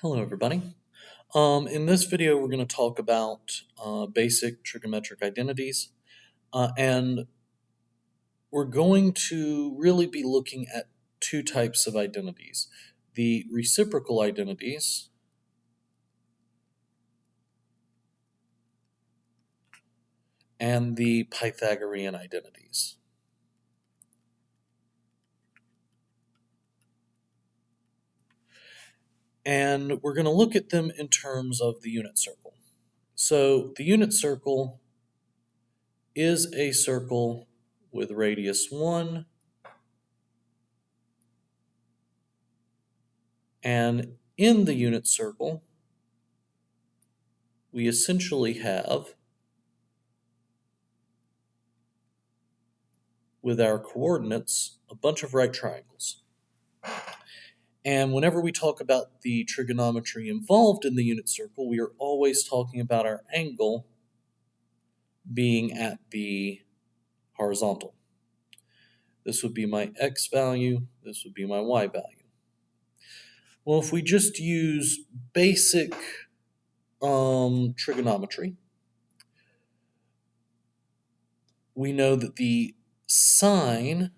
Hello everybody. In this video we're going to talk about basic trigonometric identities and we're going to really be looking at two types of identities. The reciprocal identities and the Pythagorean identities. And we're going to look at them in terms of the unit circle. So the unit circle is a circle with radius 1 and in the unit circle we essentially have, with our coordinates, a bunch of right triangles. And whenever we talk about the trigonometry involved in the unit circle, we are always talking about our angle being at the horizontal. This would be my x value, this would be my y value. Well, if we just use basic trigonometry, we know that the sine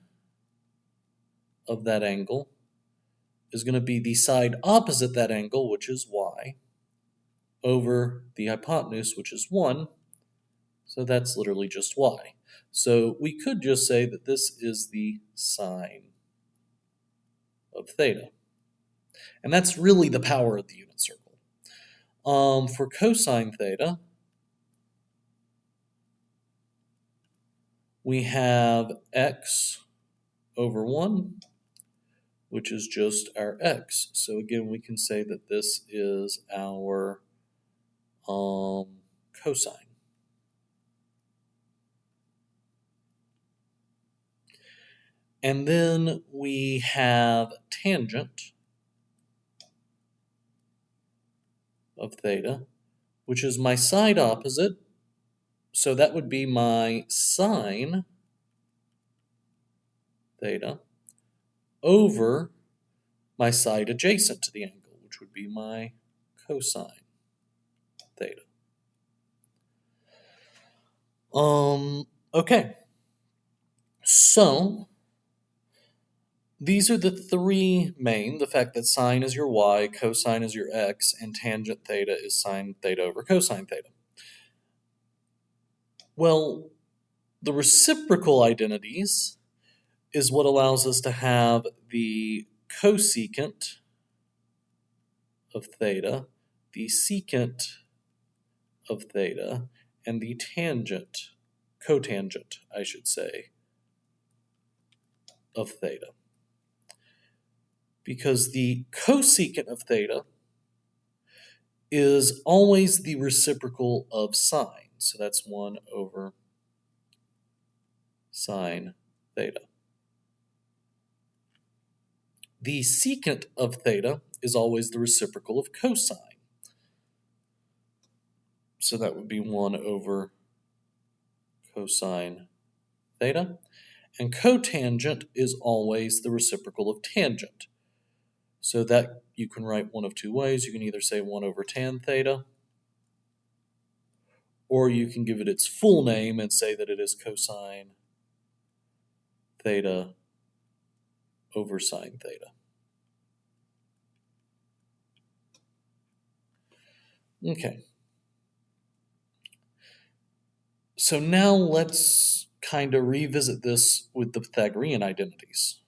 of that angle is going to be the side opposite that angle, which is y, over the hypotenuse, which is 1. So that's literally just y. So we could just say that this is the sine of theta. And that's really the power of the unit circle. For cosine theta, we have x over 1, which is just our x. So again, we can say that this is our cosine. And then we have tangent of theta, which is my side opposite. So that would be my sine theta over my side adjacent to the angle, which would be my cosine theta. Okay. So these are the three main, the fact that sine is your y, cosine is your x, and tangent theta is sine theta over cosine theta. Well, the reciprocal identities is what allows us to have the cosecant of theta, the secant of theta, and the tangent, cotangent, I should say, of theta. Because the cosecant of theta is always the reciprocal of sine. So that's 1 over sine theta. The secant of theta is always the reciprocal of cosine. So that would be 1 over cosine theta. And cotangent is always the reciprocal of tangent. So that you can write one of two ways. You can either say 1 over tan theta, or you can give it its full name and say that it is cosine theta over sine theta. Okay. So now let's kind of revisit this with the Pythagorean identities.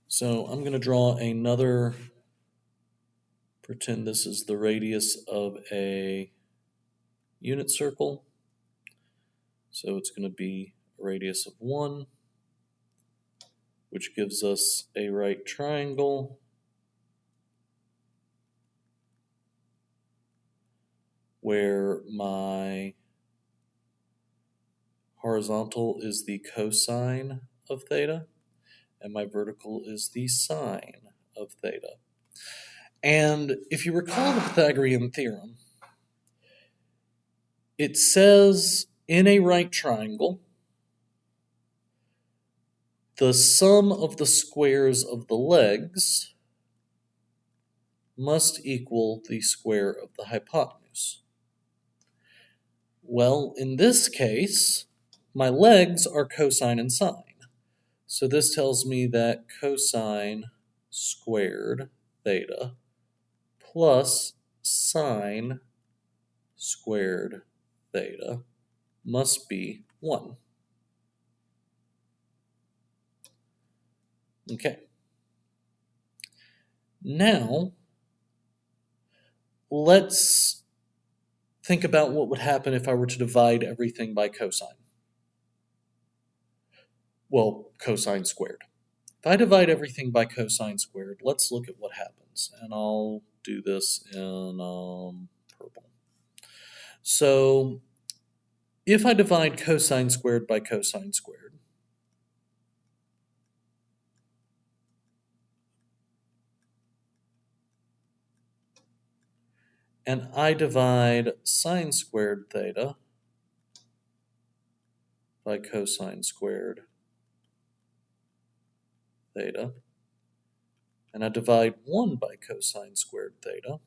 So I'm going to draw another, pretend this is the radius of a unit circle. So it's going to be a radius of 1, which gives us a right triangle where my horizontal is the cosine of theta and my vertical is the sine of theta. And if you recall the Pythagorean theorem, it says in a right triangle, the sum of the squares of the legs must equal the square of the hypotenuse. Well, in this case, my legs are cosine and sine. So this tells me that cosine squared theta plus sine squared theta must be 1. Okay. Now, let's think about what would happen if I were to divide everything by cosine. Well, cosine squared. If I divide everything by cosine squared, let's look at what happens. And I'll do this in purple. So if I divide cosine squared by cosine squared, and I divide sine squared theta by cosine squared theta, and I divide 1 by cosine squared theta,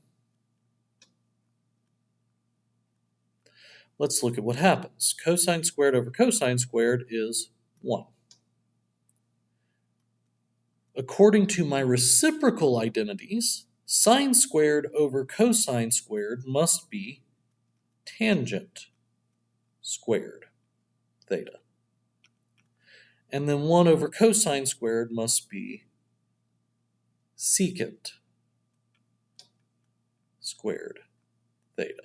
let's look at what happens. Cosine squared over cosine squared is 1. According to my reciprocal identities, sine squared over cosine squared must be tangent squared theta. And then 1 over cosine squared must be secant squared theta.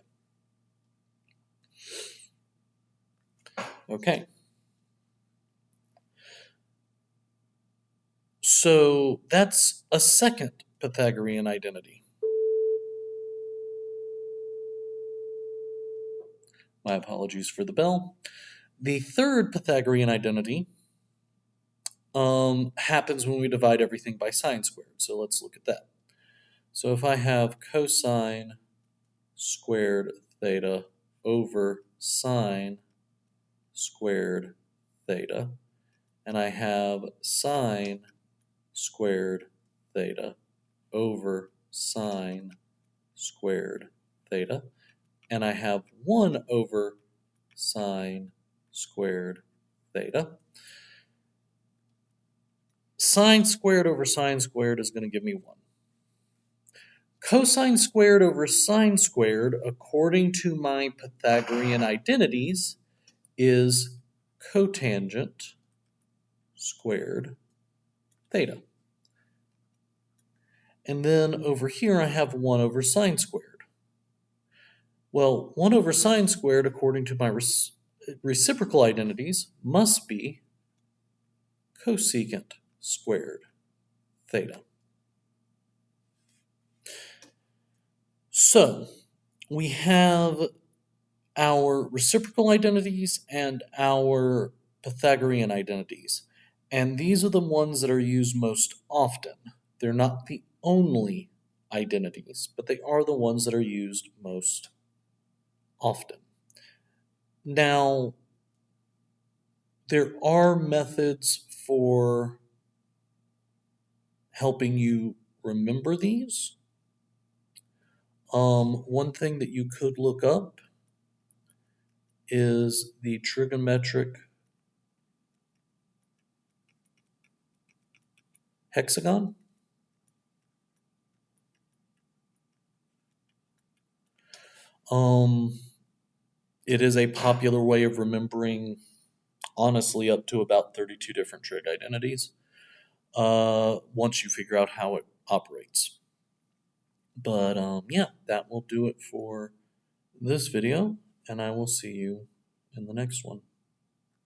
Okay. So that's a second Pythagorean identity. My apologies for the bell. The third Pythagorean identity happens when we divide everything by sine squared. So let's look at that. So if I have cosine squared theta over sine squared theta, and I have sine squared theta over sine squared theta, and I have 1 over sine squared theta. Sine squared over sine squared is going to give me 1. Cosine squared over sine squared, according to my Pythagorean identities, is cotangent squared theta. And then over here I have 1 over sine squared. Well, 1 over sine squared, according to my reciprocal identities, must be cosecant squared theta. So, we have our reciprocal identities and our Pythagorean identities. And these are the ones that are used most often. They're not the only identities, but they are the ones that are used most often. Now, there are methods for helping you remember these. One thing that you could look up is the trigonometric hexagon. It is a popular way of remembering, honestly, up to about 32 different trig identities, once you figure out how it operates. But yeah, that will do it for this video, and I will see you in the next one.